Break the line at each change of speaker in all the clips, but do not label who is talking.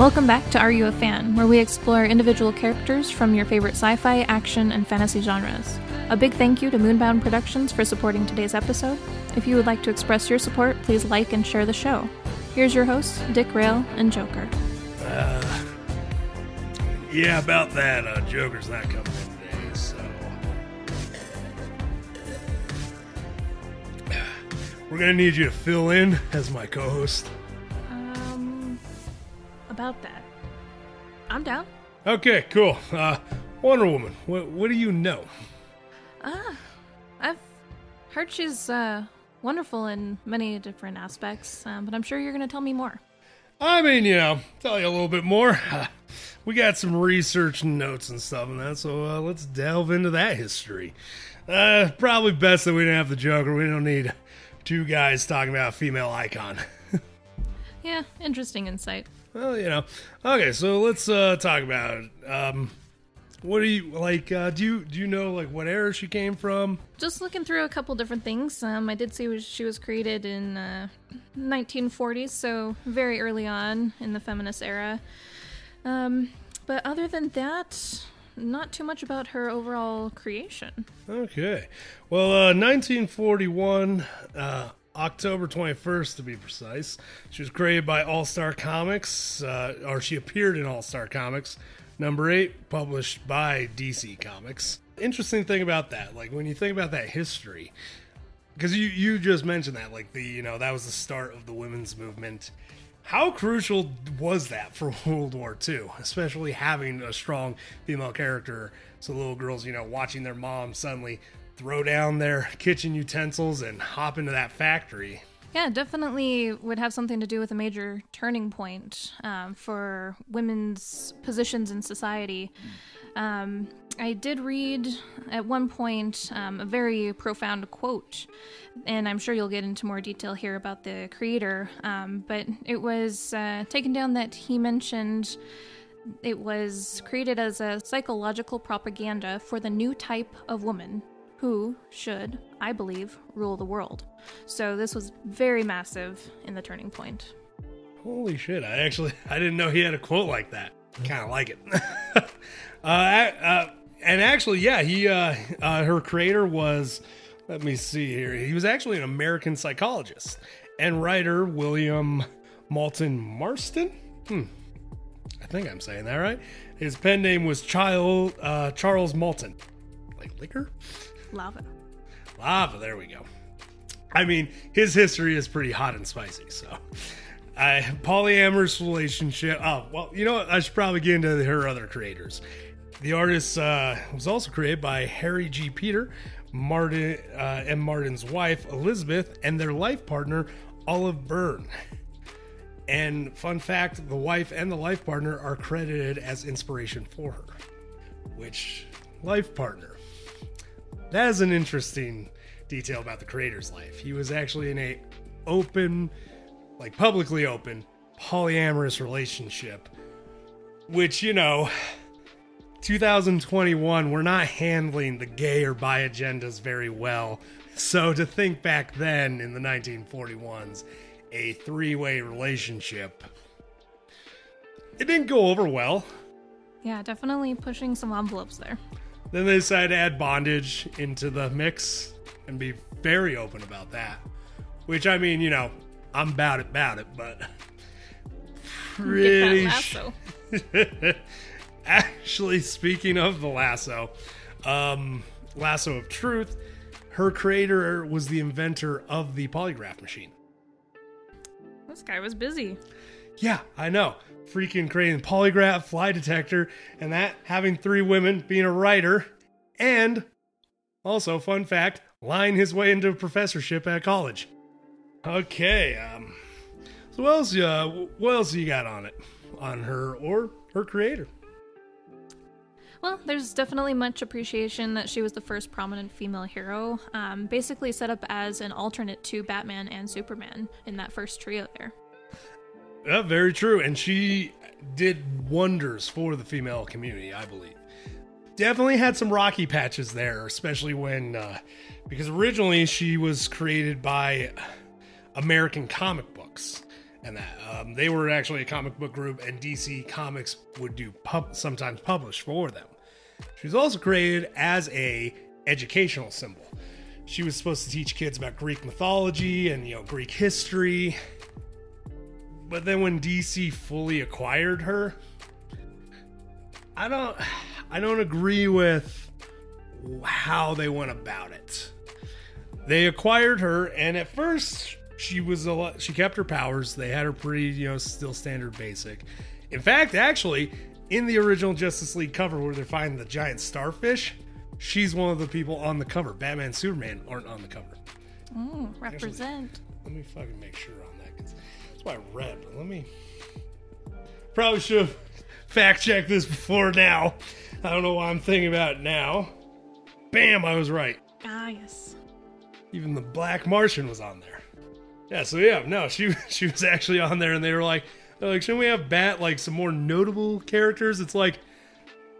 Welcome back to Are You a Fan, where we explore individual characters from your favorite sci-fi, action, and fantasy genres. A big thank you to Moonbound Productions for supporting today's episode. If you would like to express your support, please like and share the show. Here's your hosts, Dick Rael and Joker.
Yeah, about that, Joker's not coming in today, so... We're gonna need you to fill in as my co-host.
About that. I'm down.
Okay, cool. Wonder Woman, what do you know?
I've heard she's wonderful in many different aspects, but I'm sure you're going to tell me more.
I mean, tell you a little bit more. We got some research and notes and stuff and that, so let's delve into that history. Probably best that we didn't have the Joker. We don't need two guys talking about a female icon.
Yeah, interesting insight.
Well, Okay, so let's talk about it. What do you, like, do you know, like, what era she came from?
Just looking through a couple different things. I did see she was created in 1940s, so very early on in the feminist era. But other than that, not too much about her overall creation.
Okay. Well, 1941, October 21st to be precise. She was created by All-Star Comics, or she appeared in All-Star Comics, number 8, published by DC Comics. Interesting thing about that, like when you think about that history, because you just mentioned that, like that was the start of the women's movement. How crucial was that for World War II, especially having a strong female character, so little girls, watching their mom suddenly throw down their kitchen utensils and hop into that factory.
Yeah, definitely would have something to do with a major turning point for women's positions in society. I did read at one point a very profound quote, and I'm sure you'll get into more detail here about the creator, but it was taken down that he mentioned it was created as a psychological propaganda for the new type of woman who should, I believe, rule the world. So this was very massive in the turning point.
Holy shit, I didn't know he had a quote like that. Kind of like it. And actually, yeah, her creator was, let me see here, he was actually an American psychologist and writer William Moulton Marston. I think I'm saying that right. His pen name was Charles Moulton. Like liquor?
Lava,
there we go. I mean, his history is pretty hot and spicy, so. Polyamorous relationship. Oh, well, you know what? I should probably get into her other creators. The artist was also created by Harry G. Peter, Martin, and Martin's wife, Elizabeth, and their life partner, Olive Byrne. And fun fact, the wife and the life partner are credited as inspiration for her. Which, life partner. That is an interesting detail about the creator's life. He was actually in a open, like publicly open, polyamorous relationship. Which, 2021, we're not handling the gay or bi agendas very well. So to think back then in the 1941s, a three-way relationship, it didn't go over well.
Yeah, definitely pushing some envelopes there.
Then they decided to add bondage into the mix and be very open about that. Which, I mean, I'm about it, but pretty...
Get that lasso.
Actually, speaking of the lasso, lasso of truth, her creator was the inventor of the polygraph machine.
This guy was busy.
Yeah, I know. Freaking creating polygraph, lie detector, and that having 3 women, being a writer, and also, fun fact, lying his way into a professorship at college. Okay, so what else you got on her or her creator?
Well, there's definitely much appreciation that she was the first prominent female hero, basically set up as an alternate to Batman and Superman in that first trio there.
Yeah, very true. And she did wonders for the female community, I believe. Definitely had some rocky patches there, especially when, because originally she was created by American comic books. and that they were actually a comic book group, and DC Comics would do sometimes publish for them. She was also created as a educational symbol. She was supposed to teach kids about Greek mythology and Greek history. But then when DC fully acquired her, I don't agree with how they went about it. They acquired her, and at first she kept her powers. They had her pretty, still standard basic. In fact, actually, in the original Justice League cover where they find the giant starfish, she's one of the people on the cover. Batman and Superman aren't on the cover.
Oh, represent.
Actually, let me fucking make sure on that, because that's what I read. But let me... Probably should have fact-checked this before now. I don't know why I'm thinking about it now. Bam, I was right.
Ah, yes.
Even the Black Martian was on there. Yeah, so yeah, no, she was actually on there, and they're like, shouldn't we have some more notable characters? It's like,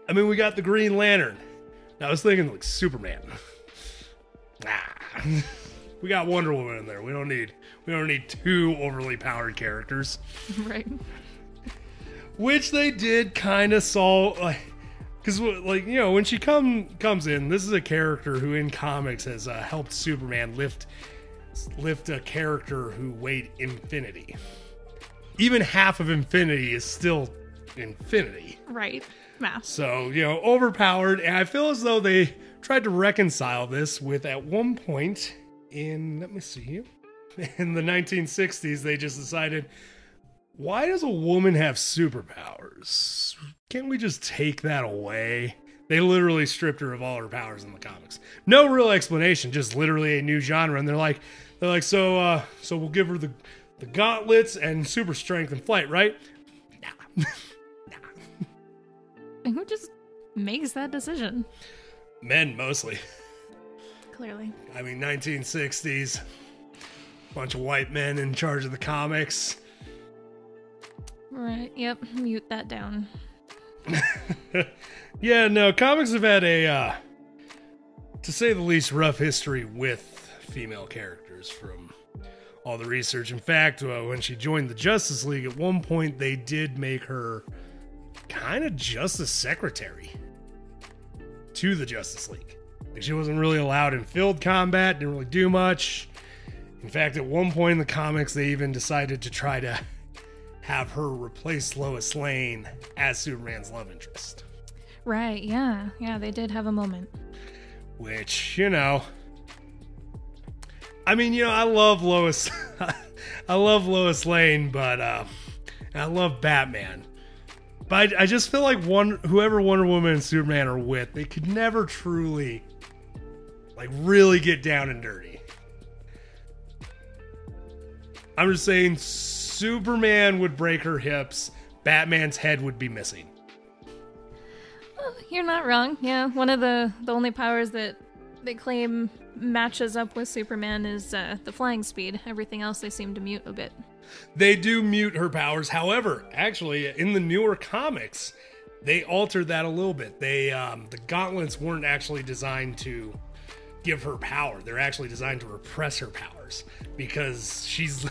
I mean, we got the Green Lantern. I was thinking like Superman. We got Wonder Woman in there. We don't need two overly powered characters.
Right.
Which they did kind of solve, because when she comes in, this is a character who in comics has helped Superman lift a character who weighed infinity. Even half of infinity is still infinity.
Right. Math.
So, overpowered. And I feel as though they tried to reconcile this with, at one point in the 1960s, they just decided, why does a woman have superpowers? Can't we just take that away? They literally stripped her of all her powers in the comics. No real explanation, just literally a new genre. And they're like, so we'll give her the gauntlets and super strength and flight, right? Nah.
And who just makes that decision?
Men, mostly.
Clearly.
I mean, 1960s. Bunch of white men in charge of the comics.
Right, yep. Mute that down.
Yeah, no, comics have had a, to say the least, rough history with female characters from all the research. In fact, when she joined the Justice League, at one point they did make her kind of Justice Secretary to the Justice League. Like, she wasn't really allowed in field combat, didn't really do much. In fact, at one point in the comics, they even decided to try to have her replace Lois Lane as Superman's love interest.
Right, yeah. Yeah, they did have a moment.
Which, I mean, I love Lois. I love Lois Lane, but I love Batman. But I just feel like whoever Wonder Woman and Superman are with, they could never truly, really get down and dirty. I'm just saying, Superman would break her hips, Batman's head would be missing.
Well, you're not wrong. Yeah, one of the only powers that they claim matches up with Superman is the flying speed. Everything else they seem to mute a bit.
They do mute her powers. However, actually, in the newer comics, they altered that a little bit. The gauntlets weren't actually designed to give her power. They're actually designed to repress her powers because she's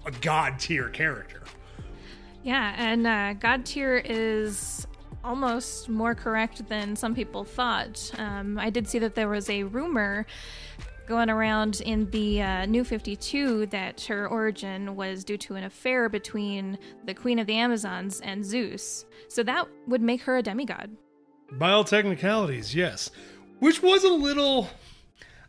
a god tier character.
Yeah, and god tier is almost more correct than some people thought. I did see that there was a rumor going around in the New 52 that her origin was due to an affair between the Queen of the Amazons and Zeus. So that would make her a demigod.
By all technicalities, yes. Which was a little...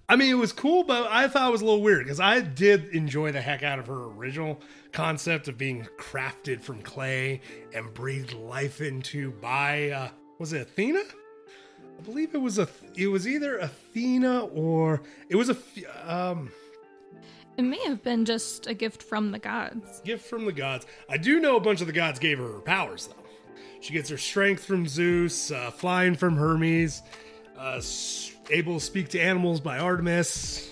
I mean, it was cool, but I thought it was a little weird, because I did enjoy the heck out of her original concept of being crafted from clay and breathed life into by, was it Athena? I believe it was either Athena or it was
it may have been just a gift from the gods.
Gift from the gods. I do know a bunch of the gods gave her powers, though. She gets her strength from Zeus, flying from Hermes, able to speak to animals by Artemis.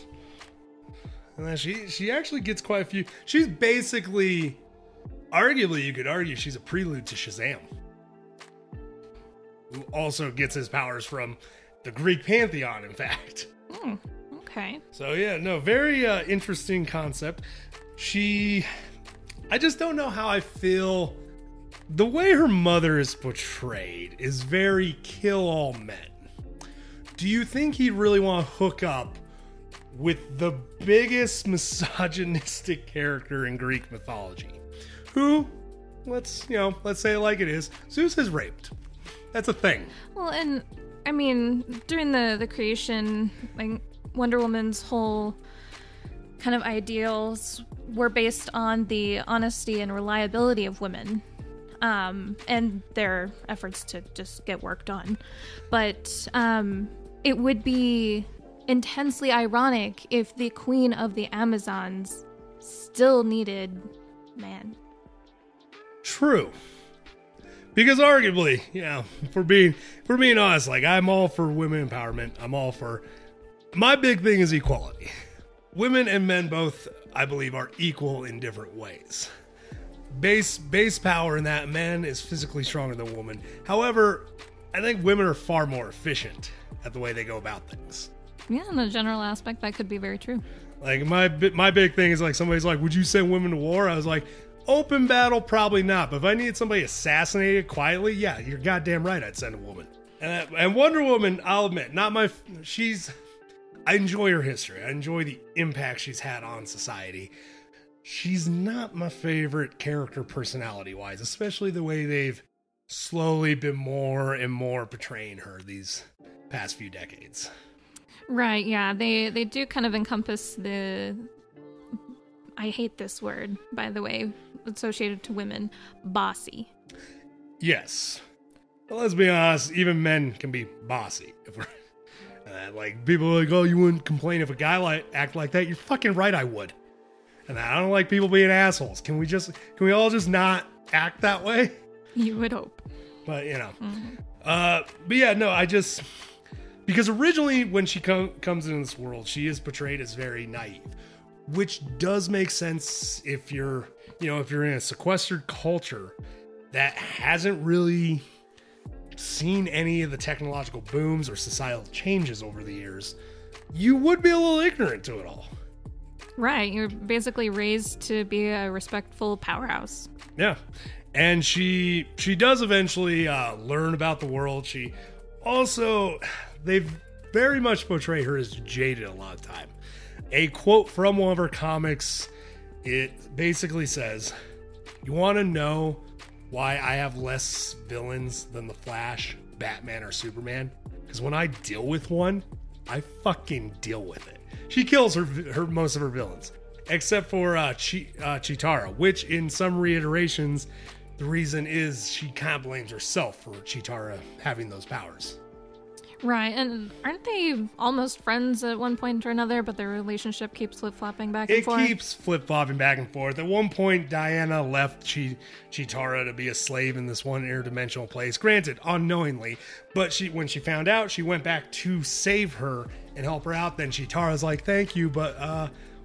And then she actually gets quite a few. She's basically, arguably, you could argue she's a prelude to Shazam, who also gets his powers from the Greek pantheon, in fact.
Okay.
So yeah, no, very interesting concept. I just don't know how I feel. The way her mother is portrayed is very kill all men. Do you think he'd really want to hook up with the biggest misogynistic character in Greek mythology? Who, let's say it like it is, Zeus has raped. That's a thing.
Well, and I mean, during the creation, like Wonder Woman's whole kind of ideals were based on the honesty and reliability of women, and their efforts to just get work done. But it would be intensely ironic if the Queen of the Amazons still needed man.
True. Because arguably, if we're being honest, like, I'm all for women empowerment. I'm all for, my big thing is equality. Women and men both, I believe, are equal in different ways. Base power in that man is physically stronger than a woman. However, I think women are far more efficient at the way they go about things.
Yeah, in a general aspect, that could be very true.
Like, my big thing is, like, somebody's like, would you send women to war? I was like, open battle, probably not. But if I needed somebody assassinated quietly, yeah, you're goddamn right, I'd send a woman. And Wonder Woman, I'll admit, I enjoy her history. I enjoy the impact she's had on society. She's not my favorite character personality-wise, especially the way they've slowly been more and more portraying her these past few decades.
Right, yeah. They do kind of encompass the... I hate this word, by the way, associated to women. Bossy.
Yes. But let's be honest, even men can be bossy. If we're... like, people are like, oh, you wouldn't complain if a guy act like that. You're fucking right, I would. And I don't like people being assholes. Can we all just not act that way?
You would hope.
But, but yeah, no, because originally when she comes into this world, she is portrayed as very naive, which does make sense if you're in a sequestered culture that hasn't really seen any of the technological booms or societal changes over the years. You would be a little ignorant to it all.
Right. You're basically raised to be a respectful powerhouse.
Yeah. And she does eventually learn about the world. She also, they've very much portrayed her as jaded a lot of time. A quote from one of her comics, it basically says, you want to know why I have less villains than the Flash, Batman, or Superman? Because when I deal with one, I fucking deal with it. She kills her most of her villains, except for Chitara, which in some reiterations, the reason is she kind of blames herself for Chitara having those powers.
Right, and aren't they almost friends at one point or another, but their relationship keeps flip-flopping back and forth?
It keeps flip-flopping back and forth. At one point, Diana left Chitara to be a slave in this one interdimensional place. Granted, unknowingly, but when she found out, she went back to save her and help her out. Then Chitara's like, thank you, but,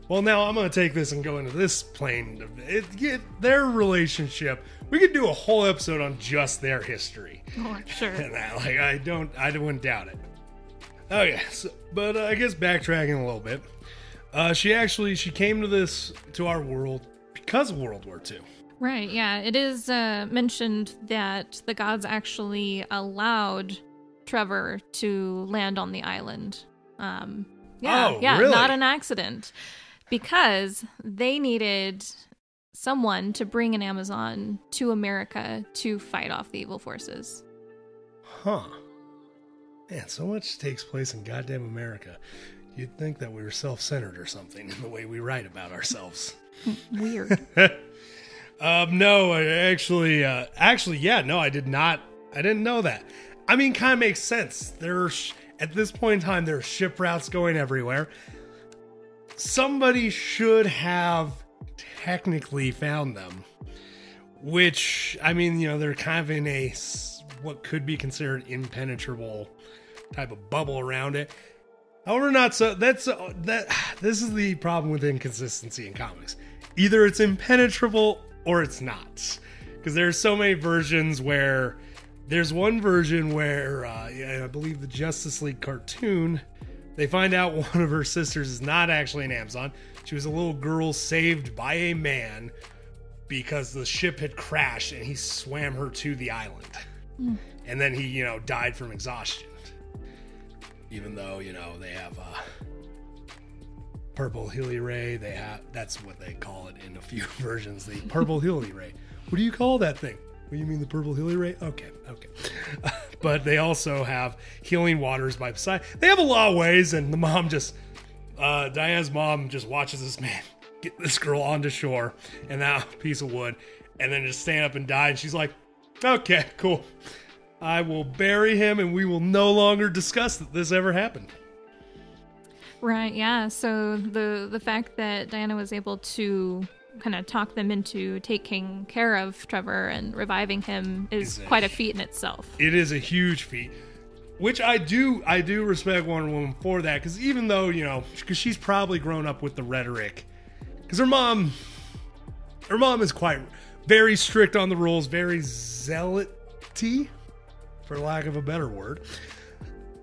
well, now I'm going to take this and go into this plane. Their relationship, we could do a whole episode on just their history.
Oh, sure.
And that, like, I wouldn't doubt it. Oh yeah, but I guess backtracking a little bit, she came to our world because of World War II.
Right. Yeah. It is mentioned that the gods actually allowed Trevor to land on the island. Really? Not an accident, because they needed someone to bring an Amazon to America to fight off the evil forces.
Huh. Man, so much takes place in goddamn America. You'd think that we were self-centered or something in the way we write about ourselves.
Weird.
No, actually, no, I did not. I didn't know that. I mean, kind of makes sense. At this point in time, there are ship routes going everywhere. Somebody should have technically found them, which, I mean, they're kind of in what could be considered impenetrable type of bubble around it. However, not so. This is the problem with inconsistency in comics. Either it's impenetrable or it's not. Because there's so many versions where there's one version where I believe the Justice League cartoon, they find out one of her sisters is not actually an Amazon. She was a little girl saved by a man because the ship had crashed and he swam her to the island. And then he, died from exhaustion. Even though, they have purple Healy ray, that's what they call it in a few versions, the purple Healy ray. What do you call that thing? What do you mean, the purple Healy ray? Okay. But they also have healing waters by Poseidon. They have a lot of ways, and the mom Diana's mom just watches this man get this girl onto shore and that piece of wood, and then just stand up and die, and she's like, okay, cool. I will bury him, and we will no longer discuss that this ever happened.
Right, yeah. So the fact that Diana was able to kind of talk them into taking care of Trevor and reviving him is quite a feat in itself. It is a huge feat, which I do respect Wonder Woman for that, because even though, because she's probably grown up with the rhetoric, because her mom is quite very strict on the rules, very zealot-y, for lack of a better word,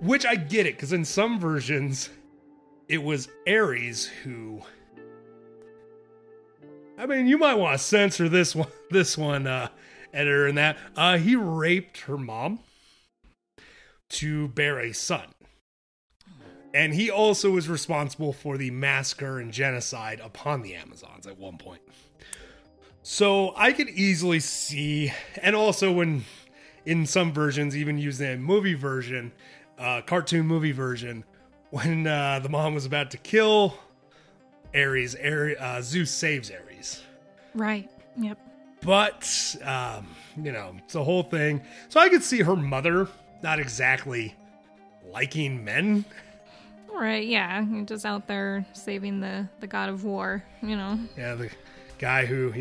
which I get it, because in some versions it was Ares who, I mean, you might want to censor this one, editor, in that he raped her mom to bear a son, and he also was responsible for the massacre and genocide upon the Amazons at one point. So I could easily see, and also when in some versions, even used in a movie version, cartoon movie version, when the mom was about to kill Ares, Zeus saves Ares. Right. Yep.
But, it's a whole thing. So I could see her mother not exactly liking men.
Right, yeah. You're just out there saving the god of war, Yeah,
the guy who,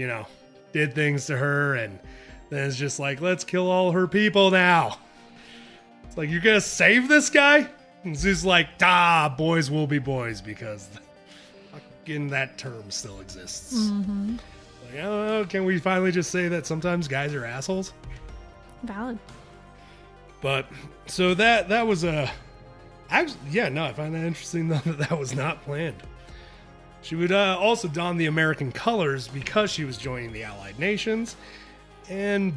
did things to her, and then it's just like, let's kill all her people now. It's like, you're going to save this guy? And Zeus like, boys will be boys, because fucking that term still exists.
Mm-hmm.
Like, oh, can we finally just say that sometimes guys are assholes?
Valid.
But, so that was I find that interesting, though, that was not planned. She would also don the American colors because she was joining the Allied Nations, and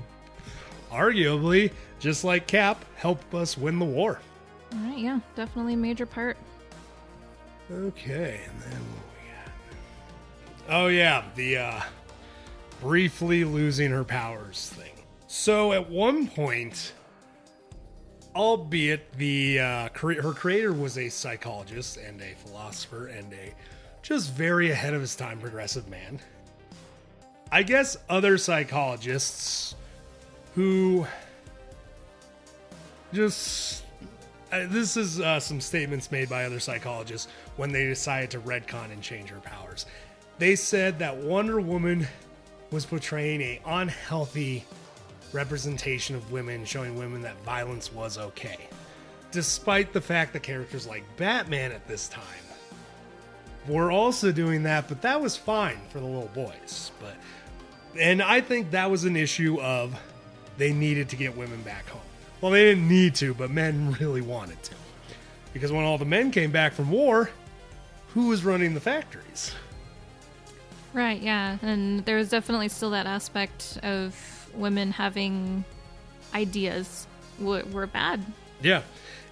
arguably, just like Cap, help us win the war.
All right, yeah, definitely a major part.
Okay, and then what we got? Oh yeah, the briefly losing her powers thing. So at one point, albeit her creator was a psychologist and a philosopher and a just very ahead of his time progressive man, I guess other psychologists who just... this is some statements made by other psychologists when they decided to retcon and change her powers. They said that Wonder Woman was portraying an unhealthy representation of women, showing women that violence was okay. Despite the fact that characters like Batman at this time were also doing that, but that was fine for the little boys. And I think that was an issue of they needed to get women back home. Well, they didn't need to, but men really wanted to. Because when all the men came back from war, who was running the factories?
Right, yeah. And there was definitely still that aspect of women having ideas were bad.
Yeah.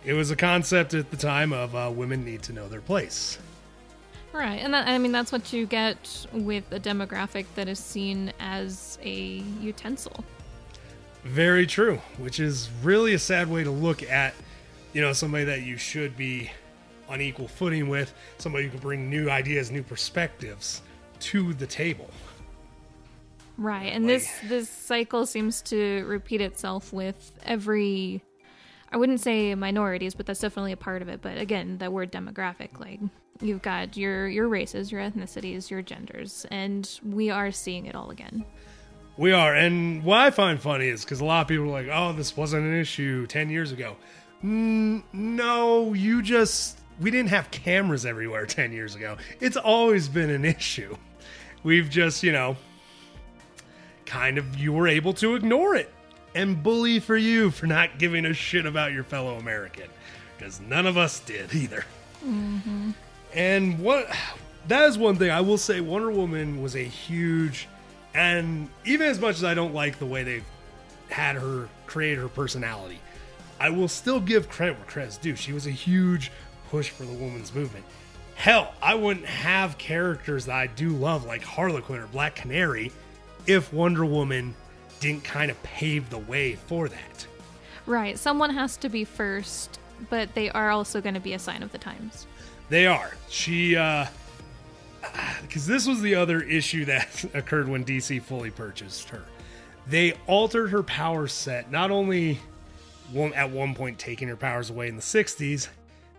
It was a concept at the time of women need to know their place.
Right, and that's what you get with a demographic that is seen as a utensil.
Very true, which is really a sad way to look at, somebody that you should be on equal footing with, somebody who can bring new ideas, new perspectives to the table.
Right, and this cycle seems to repeat itself with every, I wouldn't say minorities, but that's definitely a part of it. But again, that word demographic, like you've got your races, your ethnicities, your genders, and we are seeing it all again.
We are, and what I find funny is because a lot of people are like, oh, this wasn't an issue 10 years ago. No, we didn't have cameras everywhere 10 years ago. It's always been an issue. We've just, you were able to ignore it and bully for you for not giving a shit about your fellow American. Because none of us did either.
Mm-hmm.
And that is one thing I will say, Wonder Woman was a huge And even as much as I don't like the way they've had her create her personality, I will still give credit where credit's due. She was a huge push for the women's movement. Hell, I wouldn't have characters that I do love like Harlequin or Black Canary if Wonder Woman didn't kind of pave the way for that.
Right. Someone has to be first, but they are also going to be a sign of the times.
They are. She, because this was the other issue that occurred when DC fully purchased her. They altered her power set, not only at one point taking her powers away in the 60s,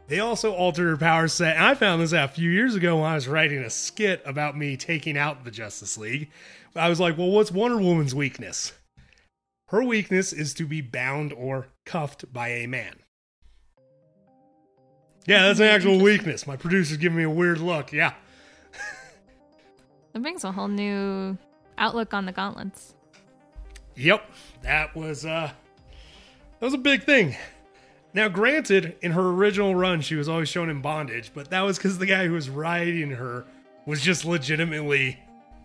they also altered her power set. And I found this out a few years ago when I was writing a skit about me taking out the Justice League. I was like, well, what's Wonder Woman's weakness? Her weakness is to be bound or cuffed by a man. Yeah, that's an actual weakness. My producer's giving me a weird look. Yeah.
That brings a whole new outlook on the gauntlets.
Yep. That was a big thing. Now, granted, in her original run, she was always shown in bondage, but that was because the guy who was riding her was just legitimately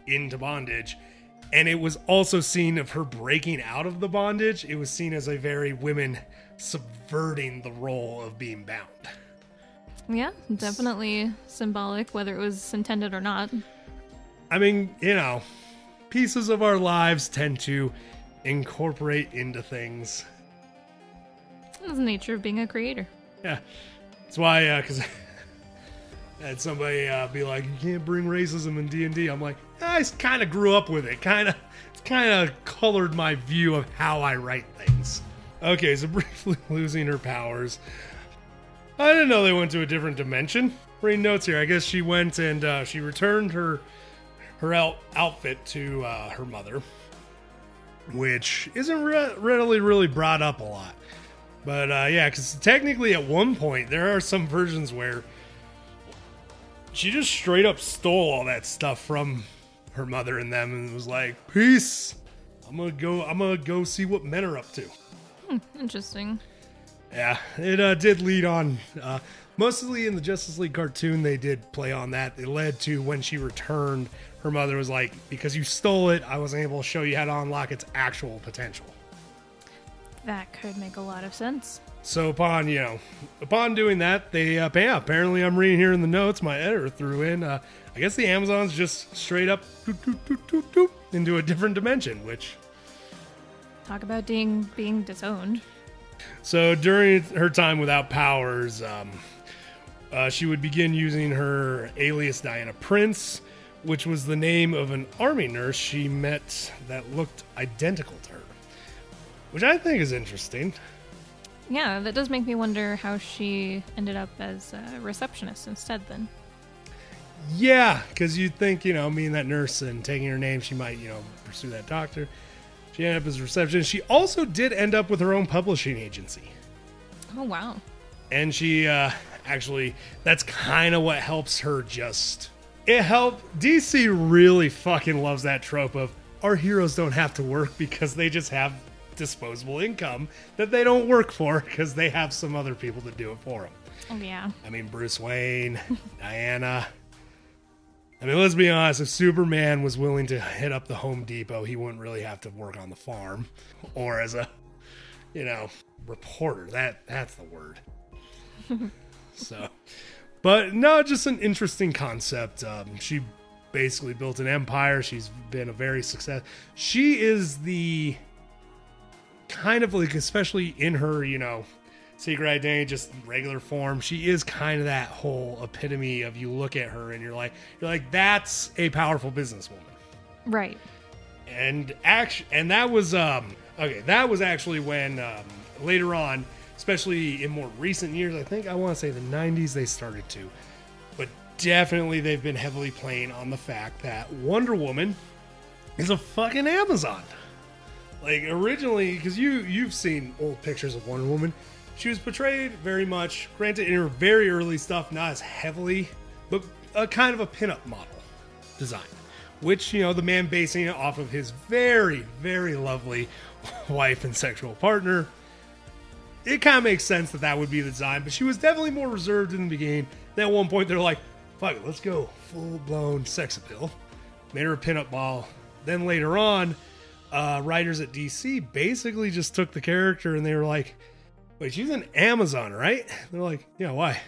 into bondage. And it was also seen of her breaking out of the bondage. It was seen as a very women subverting the role of being bound.
Yeah, definitely symbolic, whether it was intended or not.
I mean, you know, pieces of our lives tend to incorporate into things.
That's the nature of being a creator.
Yeah. That's why, because I had somebody be like, you can't bring racism in D&D. I'm like, I kind of grew up with it. It's kind of colored my view of how I write things. Okay, so briefly losing her powers. I didn't know they went to a different dimension. Reading notes here. I guess she went and she returned her outfit to her mother, which isn't really brought up a lot. But yeah, because technically at one point there are some versions where she just straight up stole all that stuff from her mother and them and was like, peace, I'm gonna go see what men are up to.
Interesting.
Yeah, it did lead on. Mostly in the Justice League cartoon, they did play on that. It led to when she returned, her mother was like, because you stole it, I wasn't able to show you how to unlock its actual potential.
That could make a lot of sense.
So upon doing that, they, apparently I'm reading here in the notes, my editor threw in, I guess the Amazons just straight up into a different dimension, which...
Talk about being disowned.
So during her time without powers, she would begin using her alias Diana Prince, which was the name of an army nurse she met that looked identical to her, which I think is interesting.
Yeah, that does make me wonder how she ended up as a receptionist instead then.
Yeah, because you'd think, meeting that nurse and taking her name, she might, pursue that doctor. She ended up as a receptionist. She also did end up with her own publishing agency.
Oh, wow.
And she actually, that's kind of what helps her just... It helped... DC really fucking loves that trope of our heroes don't have to work because they just have disposable income that they don't work for because they have some other people to do it for them.
Oh, yeah.
I mean, Bruce Wayne, Diana... I mean, let's be honest, if Superman was willing to hit up the Home Depot, he wouldn't really have to work on the farm. Or as a, reporter. That's the word. So, but no, just an interesting concept. She basically built an empire. She's been a very success. She is the kind of like, especially in her, secret identity, just regular form, she is kind of that whole epitome of, you look at her and you're like, that's a powerful businesswoman.
Right.
And that was that was actually when later on, especially in more recent years, I want to say the 90s they started to, but definitely they've been heavily playing on the fact that Wonder Woman is a fucking Amazon. Like originally, because you've seen old pictures of Wonder Woman, she was portrayed very much, granted in her very early stuff, not as heavily, but a kind of a pinup model design. Which, the man basing it off of his very, very lovely wife and sexual partner. It kind of makes sense that would be the design, but she was definitely more reserved in the beginning. Then at one point they're like, fuck it, let's go full-blown sex appeal. Made her a pinup then later on, writers at DC basically just took the character and they were like, wait, she's an Amazon, right? They're like, yeah, why?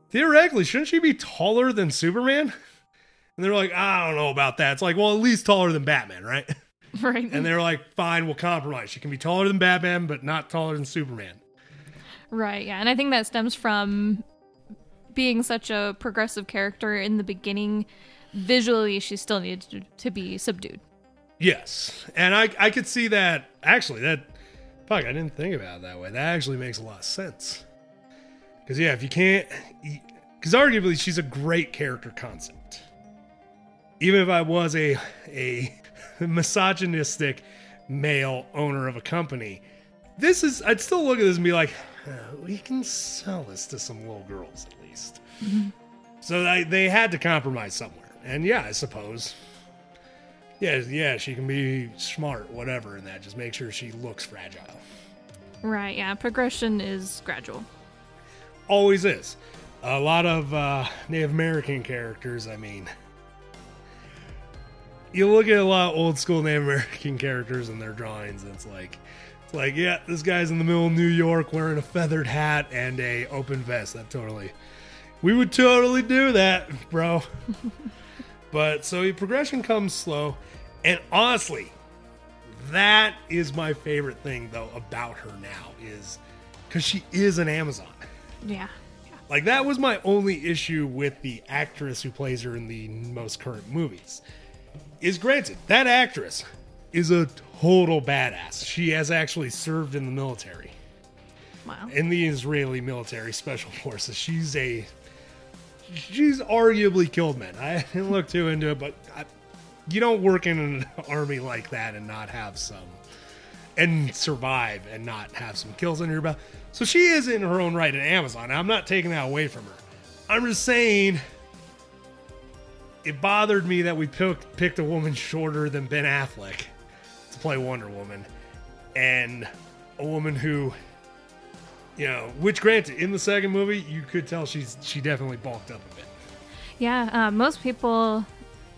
Theoretically, shouldn't she be taller than Superman? And they're like, I don't know about that. It's like, well, at least taller than Batman, right?
Right.
And they're like, fine, we'll compromise. She can be taller than Batman, but not taller than Superman.
Right, yeah. And I think that stems from being such a progressive character in the beginning. Visually, she still needed to be subdued.
Yes. And I could see that. Actually, fuck, I didn't think about it that way. That actually makes a lot of sense. Because, yeah, if you can't... Because arguably, she's a great character concept. Even if I was a misogynistic male owner of a company, I'd still look at this and be like, we can sell this to some little girls at least. Mm-hmm. So they had to compromise somewhere. And yeah, I suppose. Yeah, she can be smart, whatever, and that. Just make sure she looks fragile.
Right, yeah. Progression is gradual.
Always is. A lot of Native American characters, I mean... You look at a lot of old school Native American characters and their drawings, and it's like, yeah, this guy's in the middle of New York wearing a feathered hat and a open vest. We would totally do that, bro. But so your progression comes slow, and honestly, that is my favorite thing though about her now is because she is an Amazon.
Yeah.
Like that was my only issue with the actress who plays her in the most current movies. Is granted, that actress is a total badass. She has actually served in the military.
Wow. In
the Israeli military special forces. She's arguably killed men. I didn't look too into it, but you don't work in an army like that and not have some... and survive and not have some kills under your belt. So she is in her own right an Amazon. I'm not taking that away from her. I'm just saying... It bothered me that we picked a woman shorter than Ben Affleck to play Wonder Woman. And a woman who, which granted, in the second movie, you could tell she definitely bulked up a bit.
Yeah, most people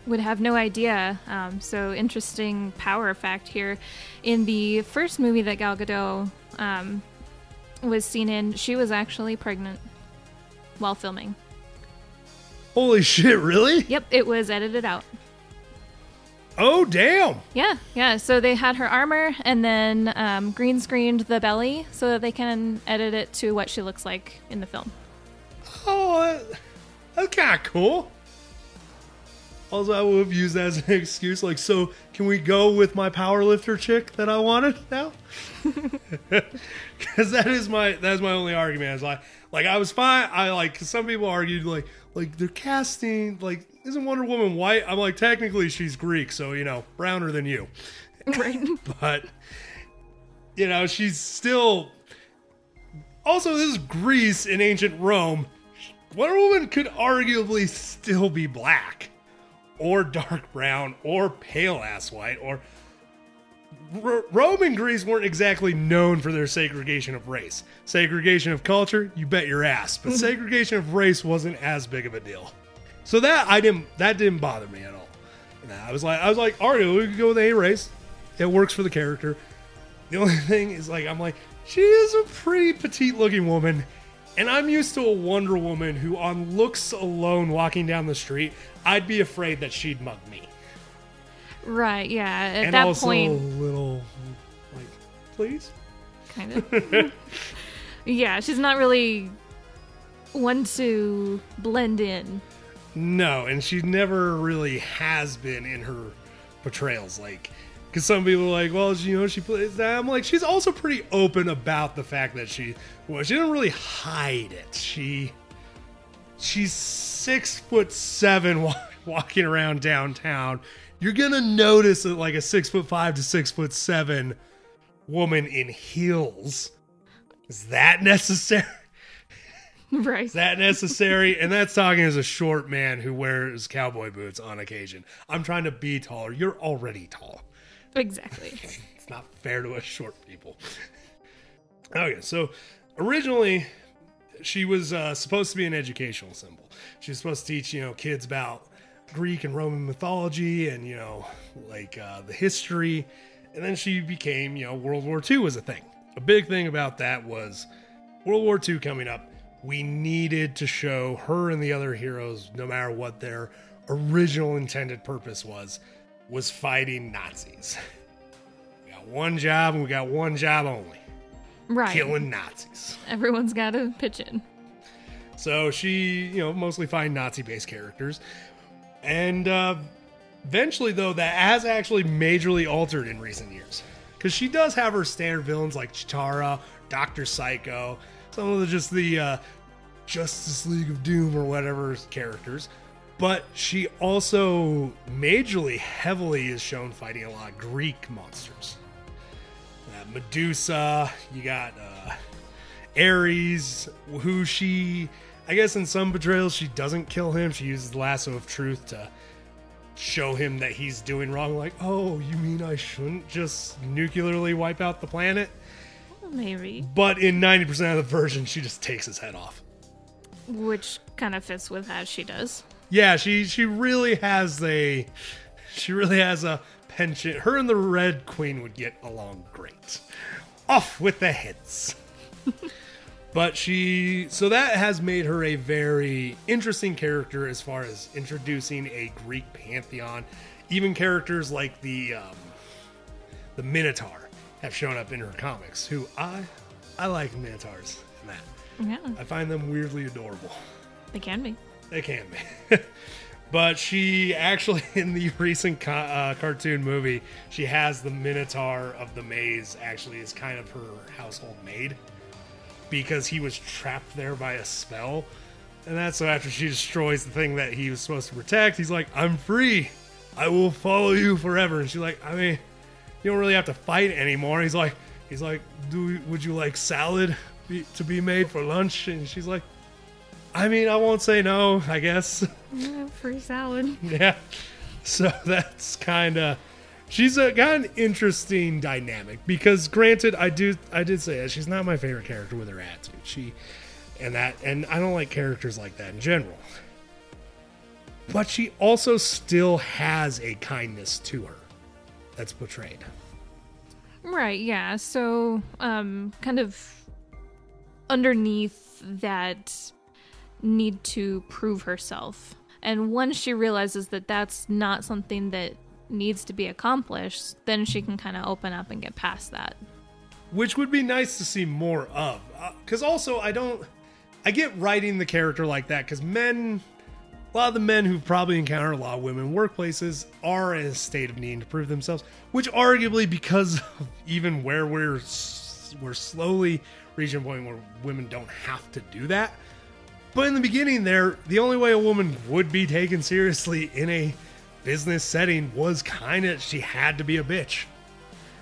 would have no idea. So interesting power fact here. In the first movie that Gal Gadot was seen in, she was actually pregnant while filming.
Holy shit, really?
Yep, it was edited out.
Oh, damn.
Yeah. So they had her armor and then green screened the belly so that they can edit it to what she looks like in the film.
Oh, that's kind of cool. Also, I would have used that as an excuse. Like, so can we go with my powerlifter chick that I wanted now? Because that is my only argument. I was like I was fine. Cause some people argued like they're casting, like, isn't Wonder Woman white? I'm like, technically she's Greek, so, browner than you.
Right.
But, she's still... Also, this is Greece in ancient Rome. Wonder Woman could arguably still be black. Or dark brown, or pale-ass white, or... Rome and Greece weren't exactly known for their segregation of race. Segregation of culture, you bet your ass. But segregation of race wasn't as big of a deal. So that didn't bother me at all. I was like, all right, we could go with A race. It works for the character. The only thing is, I'm like, she is a pretty petite looking woman. And I'm used to a Wonder Woman who, on looks alone walking down the street, I'd be afraid that she'd mug me.
Right, yeah. At
and
that
also
point,
a little, please?
Kind of. Yeah, she's not really one to blend in.
No, and she never really has been in her portrayals. Because some people are like, well, she plays that. I'm like, she's also pretty open about the fact that she didn't really hide it. She's 6'7" walking around downtown. You're gonna notice that a 6'5" to 6'7" woman in heels. Is that necessary?
Right.
Is that necessary? And that's talking as a short man who wears cowboy boots on occasion. I'm trying to be taller. You're already tall.
Exactly.
It's not fair to us short people. Okay, so originally she was supposed to be an educational symbol. She was supposed to teach, kids about Greek and Roman mythology and, the history. And then she became, World War II was a thing. A big thing about that was World War II coming up. We needed to show her and the other heroes, no matter what their original intended purpose was fighting Nazis. We got one job and we got one job only.
Right.
Killing Nazis.
Everyone's got to pitch in.
So she, mostly find Nazi-based characters. And eventually, though, that has actually majorly altered in recent years. Because she does have her standard villains like Chitara, Dr. Psycho, some of the Justice League of Doom or whatever characters. But she also majorly heavily is shown fighting a lot of Greek monsters. Medusa, you got Ares, who she, I guess in some betrayals, she doesn't kill him. She uses the lasso of truth to show him that he's doing wrong. Like, oh, you mean I shouldn't just nuclearly wipe out the planet?
Maybe.
But in 90% of the version, she just takes his head off.
Which kind of fits with how she does.
Yeah, she really has a penchant. Her and the Red Queen would get along great. Off with the heads. But so that has made her a very interesting character as far as introducing a Greek pantheon. Even characters like the Minotaur have shown up in her comics, who I like Minotaurs in that.
Yeah.
I find them weirdly adorable.
They can be.
They can be. But she actually, in the recent cartoon movie, she has the Minotaur of the Maze actually as kind of her household maid. Because he was trapped there by a spell. And that's so after she destroys the thing that he was supposed to protect, he's like, I'm free. I will follow you forever. And she's like, I mean, you don't really have to fight anymore. He's like, would you like salad to be made for lunch? And she's like, I mean, I won't say no, I guess.
Yeah, free salad.
Yeah. So that's kind of... She's got an interesting dynamic. Because, granted, I did say that she's not my favorite character with her attitude. And I don't like characters like that in general. But she also still has a kindness to her that's portrayed.
Right, yeah. So, kind of underneath that need to prove herself. And once she realizes that that's not something that needs to be accomplished, then she can kind of open up and get past that.
Which would be nice to see more of. Because also, I get writing the character like that, because a lot of the men who've probably encountered a lot of women in workplaces are in a state of needing to prove themselves, which arguably because of even where we're slowly reaching a point where women don't have to do that. But in the beginning there, the only way a woman would be taken seriously in a business setting was she had to be a bitch.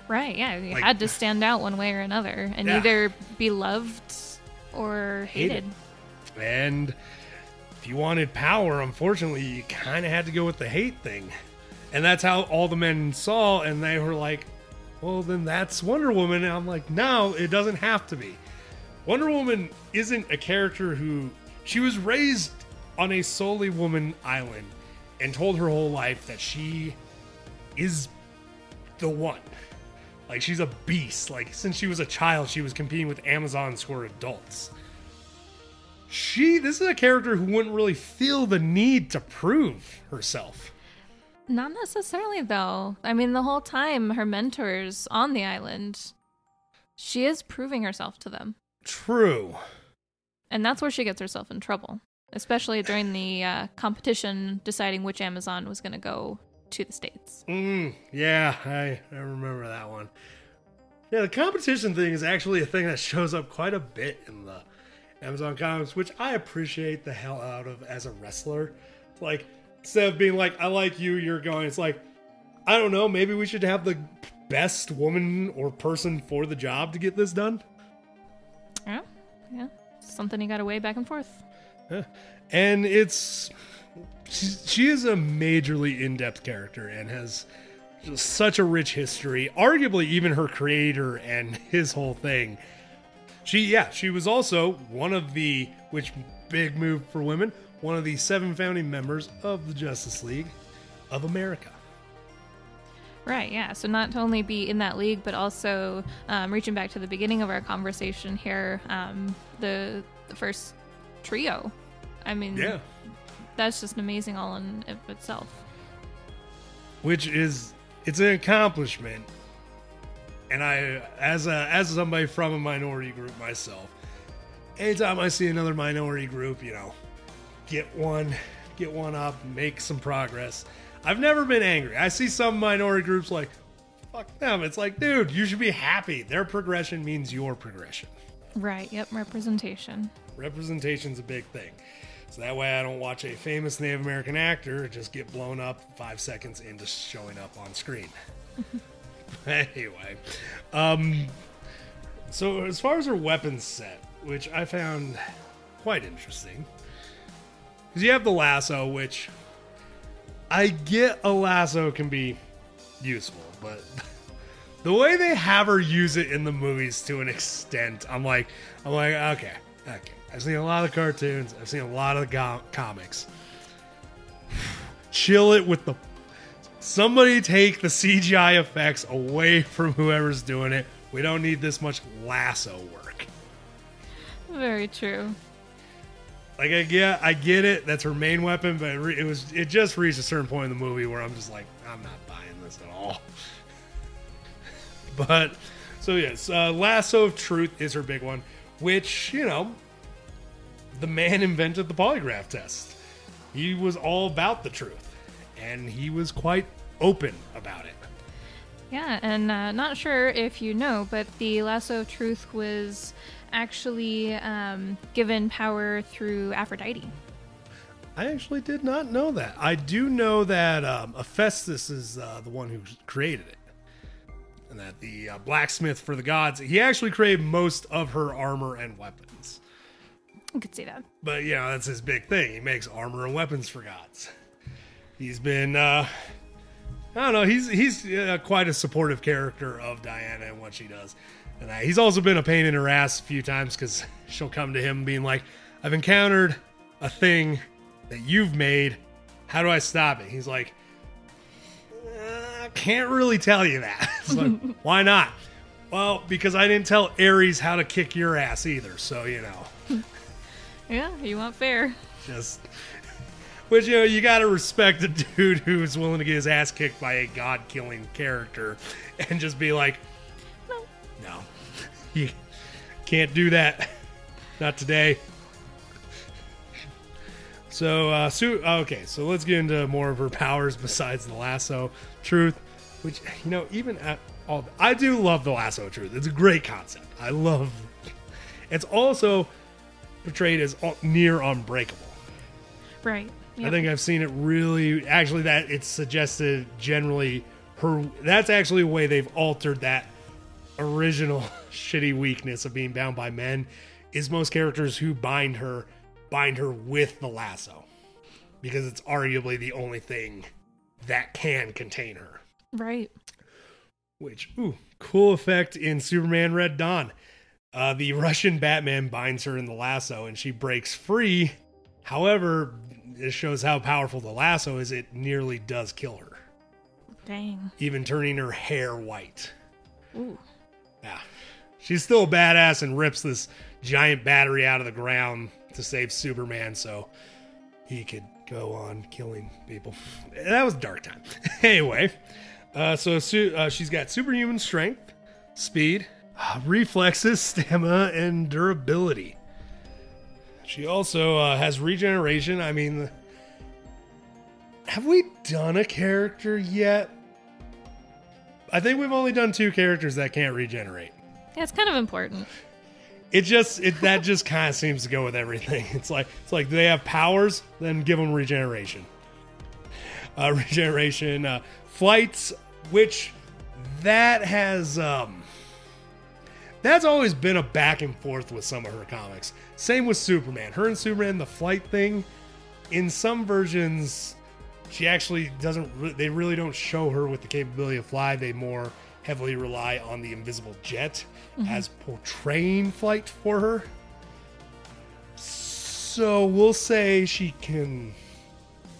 Right, yeah.
You had to stand out one way or another and either be loved or hated.
And if you wanted power, unfortunately, you kind of had to go with the hate thing. And that's how all the men saw, and they were like, well, then that's Wonder Woman. And I'm like, no, it doesn't have to be. Wonder Woman isn't a character who... She was raised on a solely woman island and told her whole life that she is the one. Like, she's a beast. Like, since she was a child, she was competing with Amazons who are adults. This is a character who wouldn't really feel the need to prove herself.
Not necessarily, though. I mean, the whole time her mentors on the island, she is proving herself to them.
True.
And that's where she gets herself in trouble. Especially during the competition deciding which Amazon was going to go to the States.
Yeah, I remember that one. Yeah, the competition thing is actually a thing that shows up quite a bit in the Amazon comics, which I appreciate the hell out of as a wrestler. It's like, instead of being like, I like you, you're going, it's like, I don't know, maybe we should have the best woman or person for the job to get this done.
Yeah. Something you got to weigh back and forth.
Yeah. And she is a majorly in-depth character and has just such a rich history. Arguably, even her creator and his whole thing. She was also one of the, which big move for women, one of the 7 founding members of the Justice League of America.
Right, yeah. So not to only be in that league, but also reaching back to the beginning of our conversation here, the first trio. I mean, yeah, that's just amazing all in of itself.
Which is, it's an accomplishment. And I, as somebody from a minority group myself, anytime I see another minority group, you know, get one up, make some progress. I've never been angry. I see some minority groups like, fuck them. It's like, dude, you should be happy. Their progression means your progression.
Right, yep, representation. Representation's
a big thing. So that way I don't watch a famous Native American actor just get blown up 5 seconds into showing up on screen. Anyway. So as far as her weapons set, which I found quite interesting, because you have the lasso, which I get a lasso can be useful, but the way they have her use it in the movies to an extent, I'm like, okay. I've seen a lot of cartoons. I've seen a lot of the comics. Chill it with the... Somebody take the CGI effects away from whoever's doing it. We don't need this much lasso work.
Very true.
Like, I get it. That's her main weapon, but it just reached a certain point in the movie where I'm just like, I'm not buying this at all. But, so yes, Lasso of Truth is her big one, which, you know, the man invented the polygraph test. He was all about the truth, and he was quite open about it.
Yeah, and not sure if you know, but the Lasso of Truth was actually given power through Aphrodite.
I actually did not know that. I do know that Hephaestus is the one who created it. And that the blacksmith for the gods, he actually created most of her armor and weapons.
I could see that.
But, you know, that's his big thing. He makes armor and weapons for gods. He's been, I don't know, he's quite a supportive character of Diana and what she does. And he's also been a pain in her ass a few times because she'll come to him being like, I've encountered a thing that you've made. How do I stop it? He's like, I can't really tell you that. It's like, why not? Well, because I didn't tell Ares how to kick your ass either. So, you know.
Yeah, you want fair.
Which, you know, you gotta respect a dude who's willing to get his ass kicked by a god-killing character and just be like, no, you can't do that. Not today. So, okay, so let's get into more of her powers besides the Lasso Truth, which, you know, even at all, I do love the Lasso Truth. It's a great concept. I love. It's also portrayed as near unbreakable.
Right. Yep.
I think I've seen it really, actually, that it's suggested generally that's actually a way they've altered that original shitty weakness of being bound by men, is most characters who bind her with the lasso, because it's arguably the only thing that can contain her.
Right.
Which, cool effect in Superman Red Dawn. The Russian Batman binds her in the lasso and she breaks free. However, it shows how powerful the lasso is. It nearly does kill her.
Dang.
Even turning her hair white.
Ooh.
Yeah. She's still a badass and rips this giant battery out of the ground to save Superman so he could go on killing people. That was dark time. Anyway, so she's got superhuman strength, speed, reflexes, stamina, and durability. She also has regeneration. I mean, have we done a character yet? I think we've only done 2 characters that can't regenerate.
Yeah, it's kind of important.
That just kind of seems to go with everything. It's like do they have powers? Then give them regeneration. Flights, which that has that's always been a back and forth with some of her comics. Same with Superman. Her and Superman, the flight thing, in some versions, she actually doesn't. They really don't show her with the capability of fly. They more heavily rely on the invisible jet as portraying flight for her. So we'll say she can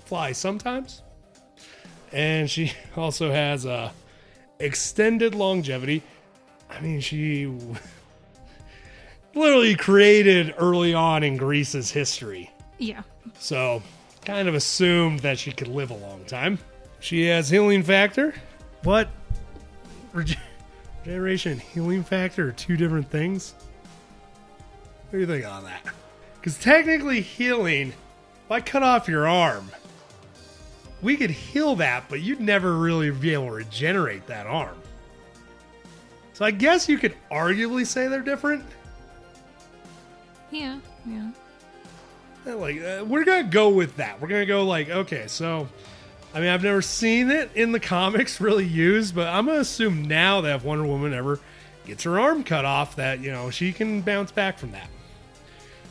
fly sometimes. And she also has a extended longevity. I mean, she literally created early on in Greece's history.
Yeah.
So kind of assumed that she could live a long time. She has healing factor. What? Regeneration and healing factor are two different things? What do you think on that? Because technically healing, if I cut off your arm, we could heal that, but you'd never really be able to regenerate that arm. So I guess you could arguably say they're different.
Yeah.
Like, we're going to go with that. We're going to go like, okay, so, I mean, I've never seen it in the comics really used, but I'm going to assume now that if Wonder Woman ever gets her arm cut off, that, you know, she can bounce back from that.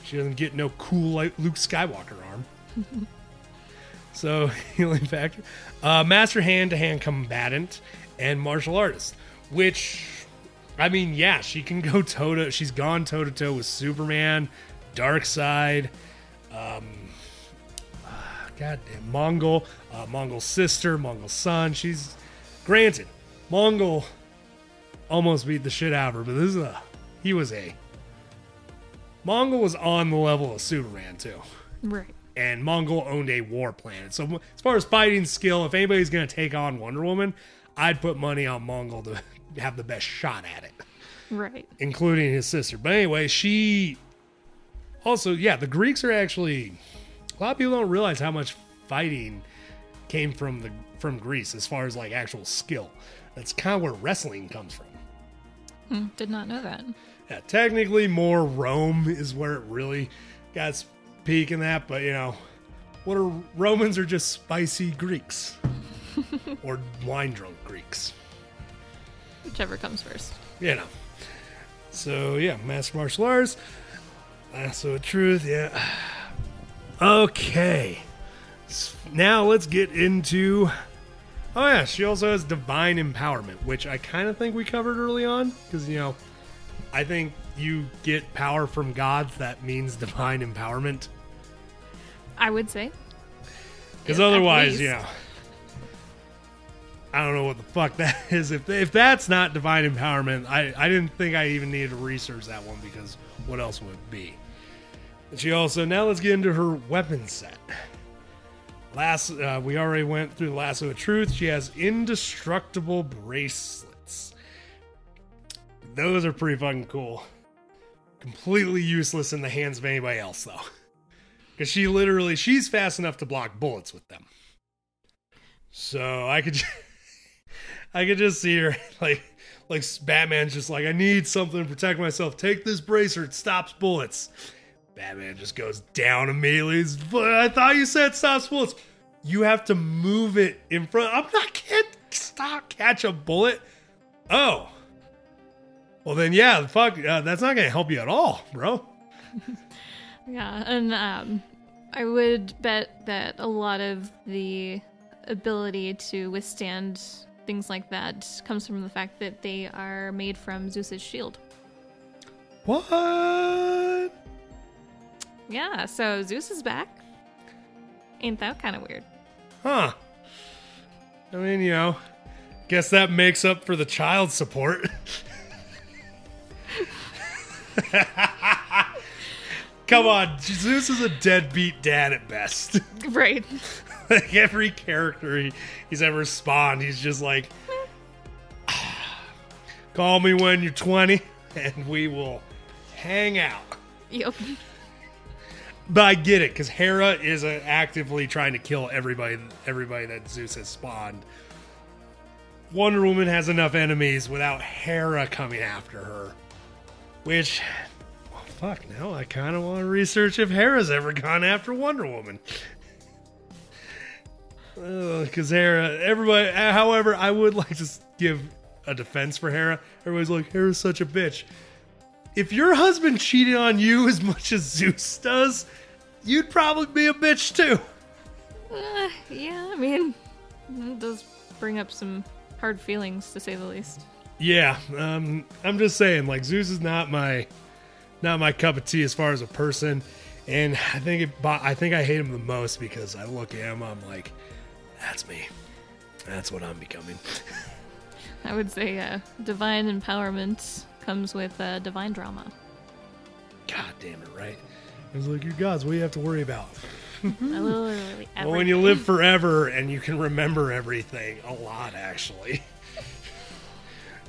She doesn't get no cool like Luke Skywalker arm. So, healing factor. Master hand-to-hand combatant and martial artist. Which, I mean, yeah, she can go toe-to... She's gone toe-to-toe with Superman, Darkseid, goddamn, Mongol, Mongol's sister, Mongol's son. She's... Granted, Mongol almost beat the shit out of her, but this is Mongol was on the level of Superman, too.
Right.
And Mongol owned a war planet. So as far as fighting skill, if anybody's going to take on Wonder Woman, I'd put money on Mongol to have the best shot at it.
Right.
Including his sister. But anyway, she... Also, yeah, the Greeks are actually... A lot of people don't realize how much fighting came from Greece as far as like actual skill. That's kind of where wrestling comes from.
Did not know that.
Yeah, technically more Rome is where it really got its peak in that, but you know, Romans are just spicy Greeks. Or wine drunk Greeks.
Whichever comes first.
You know. So yeah, master martial arts. Lasso of truth, yeah. Okay. Now let's get into... Oh yeah, she also has divine empowerment, which I kind of think we covered early on. Because, you know, I think you get power from gods, that means divine empowerment.
I would say.
Because otherwise, you know, I don't know what the fuck that is. If that's not divine empowerment, I didn't think I even needed to research that one, because what else would it be? And she also... Now let's get into her weapon set. We already went through the Lasso of Truth. She has indestructible bracelets. Those are pretty fucking cool. Completely useless in the hands of anybody else, though. Because she's fast enough to block bullets with them. So I could just see her, like Batman's just like, I need something to protect myself. Take this bracelet, it stops bullets. Batman just goes down immediately. I thought you said stops bullets. You have to move it in front. Can't catch a bullet. Oh. Well then, yeah, fuck. That's not going to help you at all, bro.
Yeah, and I would bet that a lot of the ability to withstand things like that comes from the fact that they are made from Zeus's shield.
What?
Yeah, so Zeus is back. Ain't that kind of weird?
Huh. I mean, you know, guess that makes up for the child support. Come on, Zeus is a deadbeat dad at best.
Right.
Like every character he's ever spawned, he's just like, call me when you're 20 and we will hang out.
Yep.
But I get it, because Hera is actively trying to kill everybody that Zeus has spawned. Wonder Woman has enough enemies without Hera coming after her. Which, well, fuck, now I kind of want to research if Hera's ever gone after Wonder Woman. Because Hera, however, I would like to give a defense for Hera. Everybody's like, Hera's such a bitch. If your husband cheated on you as much as Zeus does, you'd probably be a bitch too.
Yeah, I mean, it does bring up some hard feelings, to say the least.
Yeah, I'm just saying, like, Zeus is not my cup of tea as far as a person. And I think I hate him the most because I look at him, I'm like, that's me. That's what I'm becoming.
I would say divine empowerment comes with divine drama.
God damn it, right? I was like, you gods, what do you have to worry about?
Literally
well, when you live forever and you can remember everything, a lot, actually.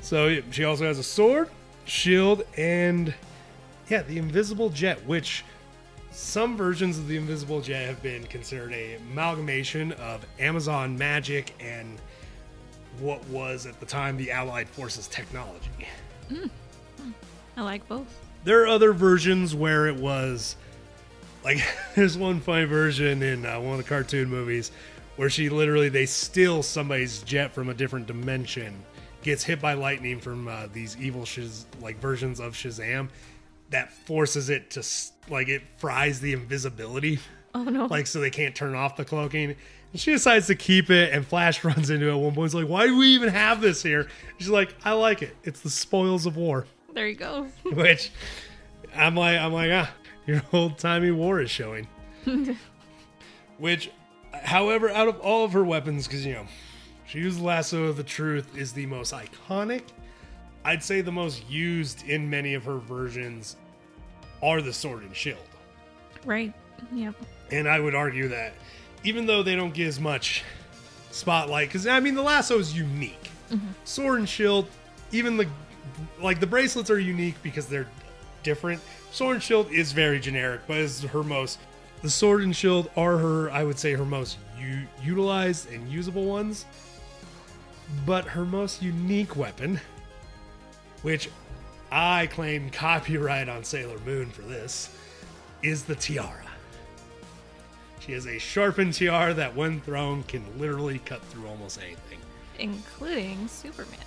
So she also has a sword, shield, and, yeah, the invisible jet, which some versions of the invisible jet have been considered an amalgamation of Amazon magic and what was, at the time, the Allied Forces technology.
I like both.
There are other versions where it was... Like, there's one funny version in one of the cartoon movies where they steal somebody's jet from a different dimension, gets hit by lightning from these evil versions of Shazam that forces it to, it fries the invisibility.
Oh, no.
So they can't turn off the cloaking. And she decides to keep it, and Flash runs into it at one point. He's like, why do we even have this here? She's like, I like it. It's the spoils of war.
There you go.
Which, I'm like, your old-timey war is showing. Which, however, out of all of her weapons, because, she used the lasso of the truth is the most iconic. I'd say the most used in many of her versions are the sword and shield.
Right. Yep.
And I would argue that even though they don't get as much spotlight, because, the lasso is unique. Mm-hmm. Sword and shield, even the bracelets are unique because they're different. Sword and shield is very generic, but is the sword and shield are I would say her most utilized and usable ones. But her most unique weapon, which I claim copyright on Sailor Moon for this, is the tiara. She has a sharpened tiara that when thrown can literally cut through almost anything.
Including Superman.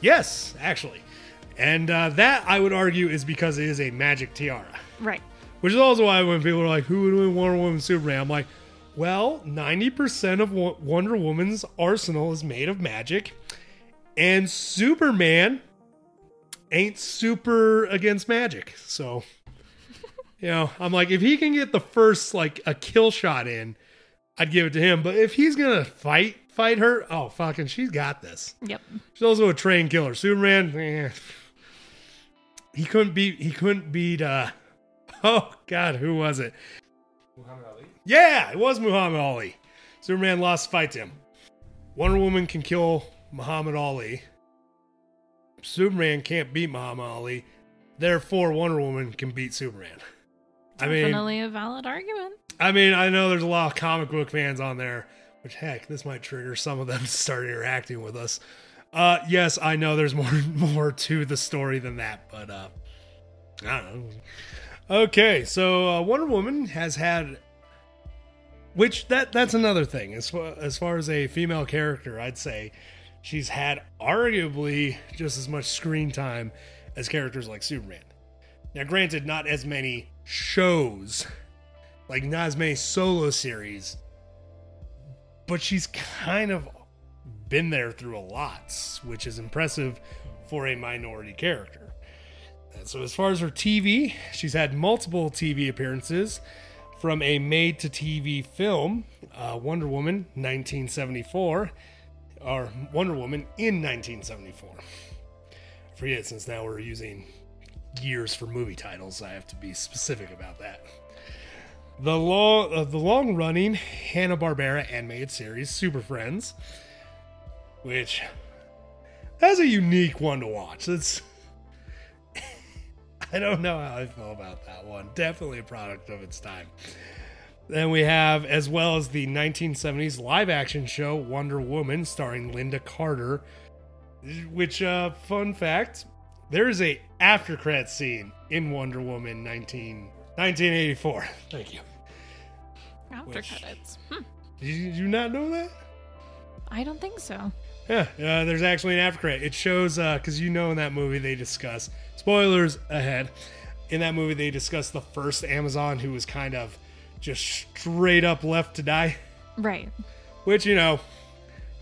Yes, actually. And that, I would argue, is because it is a magic tiara.
Right.
Which is also why when people are like, who would win Wonder Woman and Superman? I'm like, well, 90% of Wonder Woman's arsenal is made of magic. And Superman ain't super against magic. So, I'm like, if he can get the first, a kill shot in, I'd give it to him. But if he's going to fight her, oh, fucking, she's got this.
Yep.
She's also a trained killer. Superman, He couldn't beat, oh God, who was it?
Muhammad Ali?
Yeah, it was Muhammad Ali. Superman lost the fight to him. Wonder Woman can kill Muhammad Ali. Superman can't beat Muhammad Ali. Therefore, Wonder Woman can beat Superman.
Definitely a valid argument.
I know there's a lot of comic book fans on there, which, heck, this might trigger some of them to start interacting with us. Yes, I know there's more to the story than that, but, I don't know. Okay, so, Wonder Woman has had, which, that's another thing. As far as a female character, I'd say she's had arguably just as much screen time as characters like Superman. Now, granted, not as many shows, not as many solo series, but she's kind of been there through a lot, which is impressive for a minority character. And so as far as her TV, she's had multiple TV appearances, from a made-to-TV film, Wonder Woman 1974, or Wonder Woman in 1974. I forget, since now we're using years for movie titles, I have to be specific about that. The long-running Hanna-Barbera animated series, Super Friends, which has a unique one to watch. I don't know how I feel about that one. Definitely a product of its time. Then we have, as well as the 1970s live-action show Wonder Woman, starring Linda Carter, which, fun fact, there is a after-credits scene in Wonder Woman 1984. Thank you.
After credits.
Did you not know that?
I don't think so.
Yeah, there's actually an after credit. It shows, because in that movie they discuss, spoilers ahead, in that movie they discuss the first Amazon who was kind of just straight up left to die.
Right.
Which, you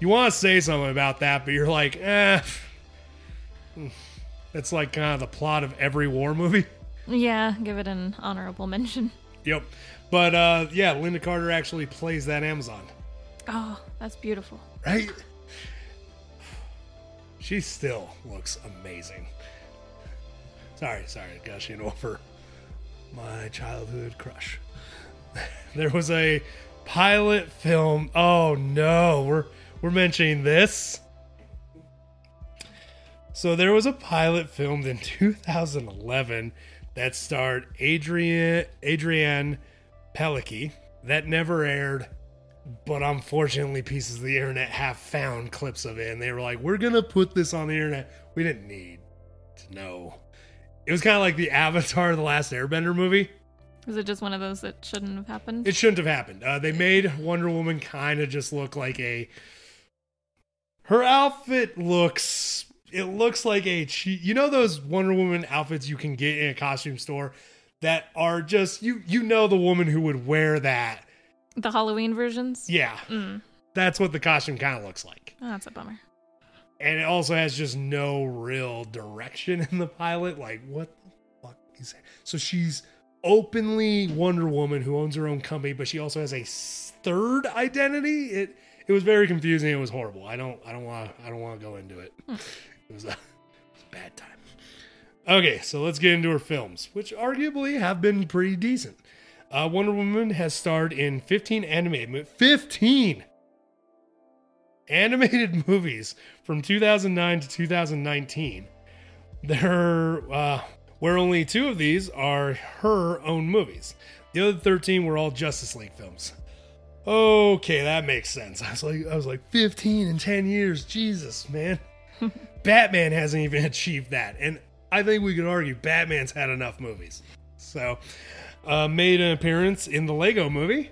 want to say something about that, but you're like, It's kind of the plot of every war movie.
Yeah, give it an honorable mention.
Yep. But yeah, Linda Carter actually plays that Amazon.
Oh, that's beautiful.
Right? She still looks amazing. Sorry, gushing over my childhood crush. There was a pilot film. Oh no, we're mentioning this. So there was a pilot filmed in 2011 that starred Adrienne Palicki that never aired, but unfortunately pieces of the internet have found clips of it, and they were like, we're gonna put this on the internet. We didn't need to know. It was kind of like the Avatar: The Last Airbender movie.
Was it just one of those that shouldn't have happened?
It shouldn't have happened. They made Wonder Woman kind of just look like her outfit looks like a cheap, you know those Wonder Woman outfits you can get in a costume store that are just, you know the woman who would wear that.
The Halloween versions?
Yeah. That's what the costume kind of looks like.
Oh, that's a bummer.
And it also has just no real direction in the pilot. Like, what the fuck is that? So she's openly Wonder Woman who owns her own company, but she also has a third identity. It was very confusing. It was horrible. I don't want to go into it. It was a bad time. Okay, so let's get into her films, which arguably have been pretty decent. Wonder Woman has starred in 15 animated movies from 2009 to 2019. Where only 2 of these are her own movies. The other 13 were all Justice League films. Okay, that makes sense. I was like 15 in 10 years. Jesus, man. Batman hasn't even achieved that. And I think we could argue Batman's had enough movies. So, made an appearance in the Lego movie.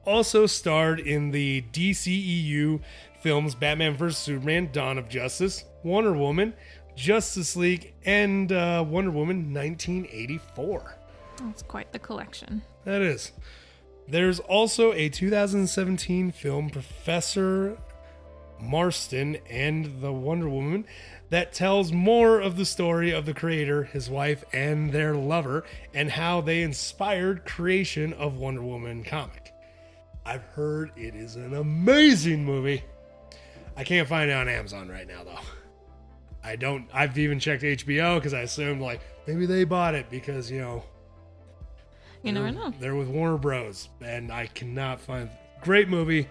Also starred in the DCEU films Batman vs. Superman, Dawn of Justice, Wonder Woman, Justice League, and Wonder Woman 1984.
That's quite the collection.
That is. There's also a 2017 film, Professor Marston and the Wonder Woman, that tells more of the story of the creator, his wife, and their lover, and how they inspired creation of Wonder Woman comic. I've heard it is an amazing movie. I can't find it on Amazon right now, though. I've even checked HBO because I assumed, like, maybe they bought it because, you never know. They're with Warner Bros. And I cannot find. Great movie.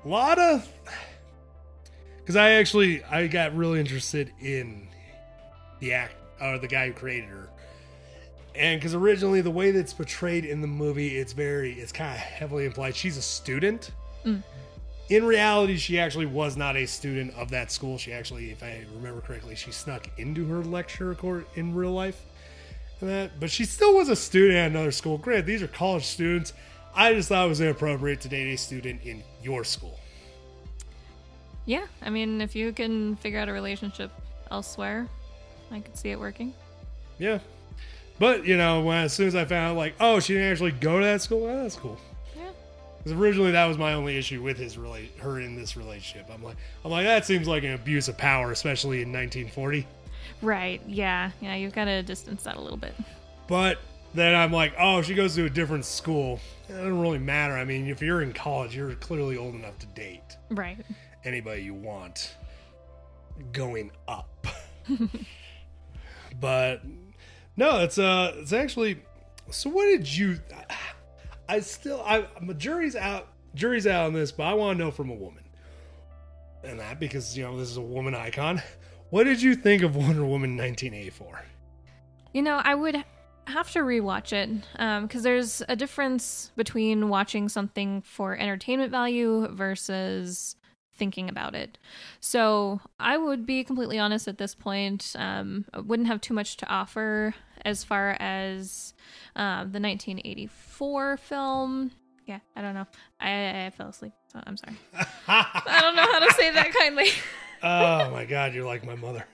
A lot of. Because I got really interested in the guy who created her. And because originally the way that's portrayed in the movie, it's kind of heavily implied she's a student. In reality, she actually was not a student of that school. She actually, if I remember correctly, she snuck into her lecture in real life. But she still was a student at another school. Granted, these are college students. I just thought it was inappropriate to date a student in your school.
Yeah, I mean, if you can figure out a relationship elsewhere, I could see it working.
Yeah. But, as soon as I found out, like, oh, she didn't actually go to that school, that's cool.
Yeah.
Because originally that was my only issue with her in this relationship. I'm like, that seems like an abuse of power, especially in 1940.
Right, yeah. Yeah, you've got to distance that a little bit.
But then I'm like, oh, she goes to a different school. It doesn't really matter. I mean, if you're in college, you're clearly old enough to date.
Right.
Anybody you want going up. But no, it's actually. So what did you? Jury's out on this, but I want to know from a woman, and that because this is a woman icon. What did you think of Wonder Woman 1984?
I would have to rewatch it because there's a difference between watching something for entertainment value versus thinking about it. So I would be completely honest at this point. I wouldn't have too much to offer as far as the 1984 film. Yeah, I don't know. I fell asleep, so I'm sorry. I don't know how to say that kindly.
Oh my God, you're like my mother.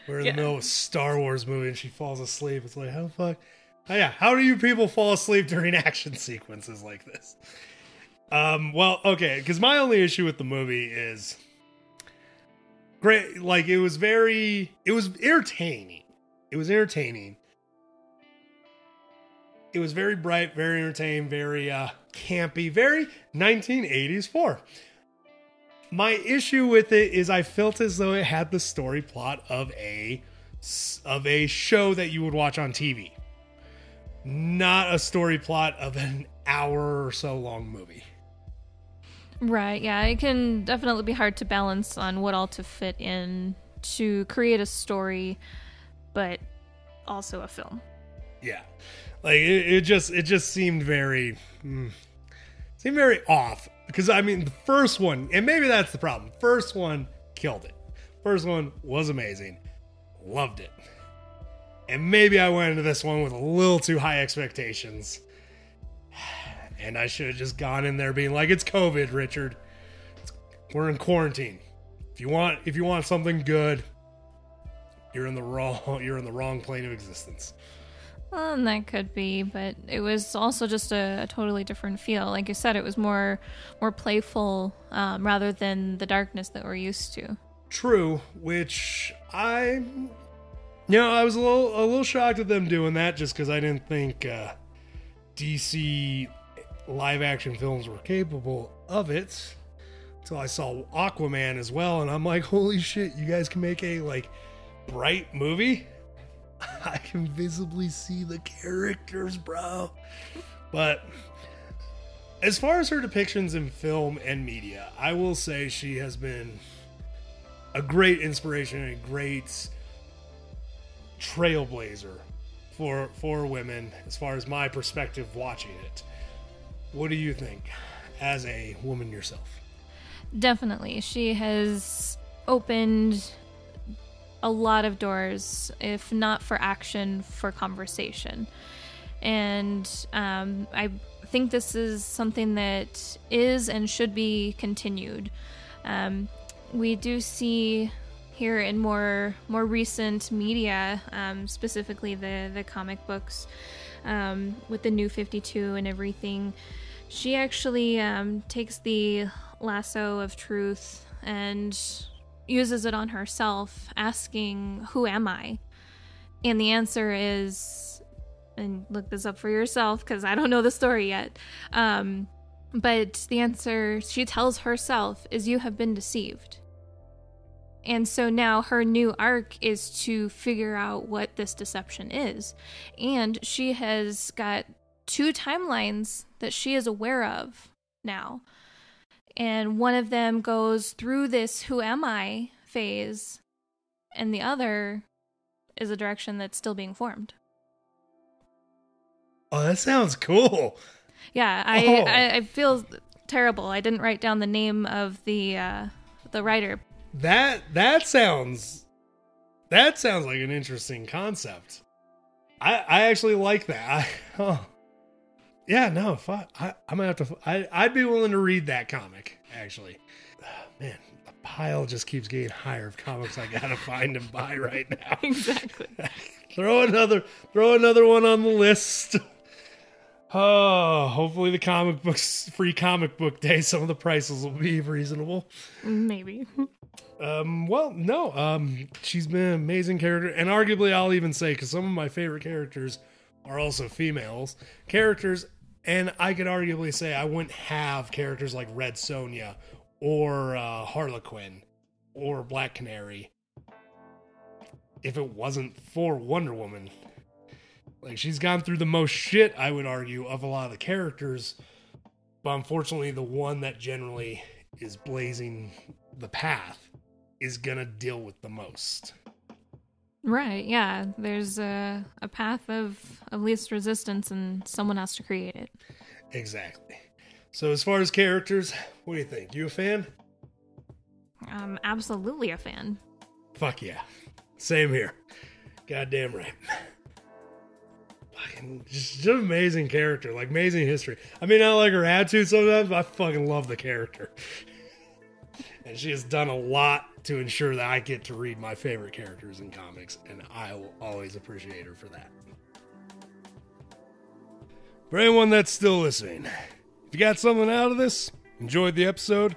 We're in the middle of a Star Wars movie and she falls asleep. It's like, how the fuck? Oh, yeah, how do you people fall asleep during action sequences like this? Well, okay, because my only issue with the movie is great. Like, it was entertaining. It was entertaining. It was very bright, very entertaining, very campy, very 1980s 4. My issue with it is I felt as though it had the story plot of a show that you would watch on TV. Not a story plot of an hour or so long movie.
Right, yeah, it can definitely be hard to balance on what all to fit in to create a story, but also a film.
Yeah. Like it just seemed very off, because I mean the first one, and maybe that's the problem. First one killed it. First one was amazing. Loved it. And maybe I went into this one with a little too high expectations. And I should have just gone in there being like, it's COVID, Richard. We're in quarantine. If you want something good, you're in the wrong plane of existence.
Well, and that could be, but it was also just a totally different feel. Like you said, it was more playful rather than the darkness that we're used to.
True, which I was a little shocked at them doing that, just because I didn't think DC live action films were capable of it. Until I saw Aquaman as well, and I'm like, holy shit, you guys can make a like bright movie? I can visibly see the characters, bro. But as far as her depictions in film and media, I will say she has been a great inspiration and a great trailblazer for women as far as my perspective watching it. What do you think as a woman yourself?
Definitely. She has opened a lot of doors, if not for action, for conversation. And I think this is something that is and should be continued. We do see here in more recent media, specifically the comic books, with the New 52 and everything, she actually takes the lasso of truth and uses it on herself, asking, who am I? And the answer is, and look this up for yourself because I don't know the story yet, but the answer she tells herself is, you have been deceived. And so now her new arc is to figure out what this deception is. And she has got 2 timelines that she is aware of now. And one of them goes through this who am I phase, and the other is a direction that's still being formed.
Oh, that sounds cool.
Yeah, I feel terrible. I didn't write down the name of the writer.
That sounds like an interesting concept. I actually like that. Yeah, no, I'm gonna have to. I'd be willing to read that comic. Actually, man, the pile just keeps getting higher of comics I gotta find and buy right now.
Exactly.
throw another one on the list. Oh, hopefully the free comic book day, some of the prices will be reasonable.
Maybe.
Well, no. She's been an amazing character, and arguably I'll even say, because some of my favorite characters are also females characters, and I could arguably say I wouldn't have characters like Red Sonja or Harlequin or Black Canary if it wasn't for Wonder Woman. Like, she's gone through the most shit, I would argue, of a lot of the characters, but unfortunately the one that generally is blazing the path is gonna deal with the most.
Right, yeah. There's a path of least resistance, and someone has to create it.
Exactly. So as far as characters, what do you think? You a fan?
I'm absolutely a fan.
Fuck yeah. Same here. Goddamn right. Fucking just an amazing character, like amazing history. I mean, I like her attitude sometimes, but I fucking love the character. And she has done a lot to ensure that I get to read my favorite characters in comics, and I will always appreciate her for that. For anyone that's still listening, if you got something out of this, enjoyed the episode,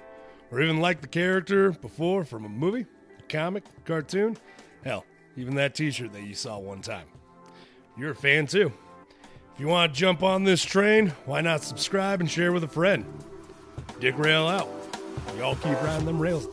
or even liked the character before from a movie, a comic, cartoon, hell, even that t-shirt that you saw one time, you're a fan too. If you want to jump on this train, why not subscribe and share with a friend? Dick Rael out. Y'all keep riding them rails.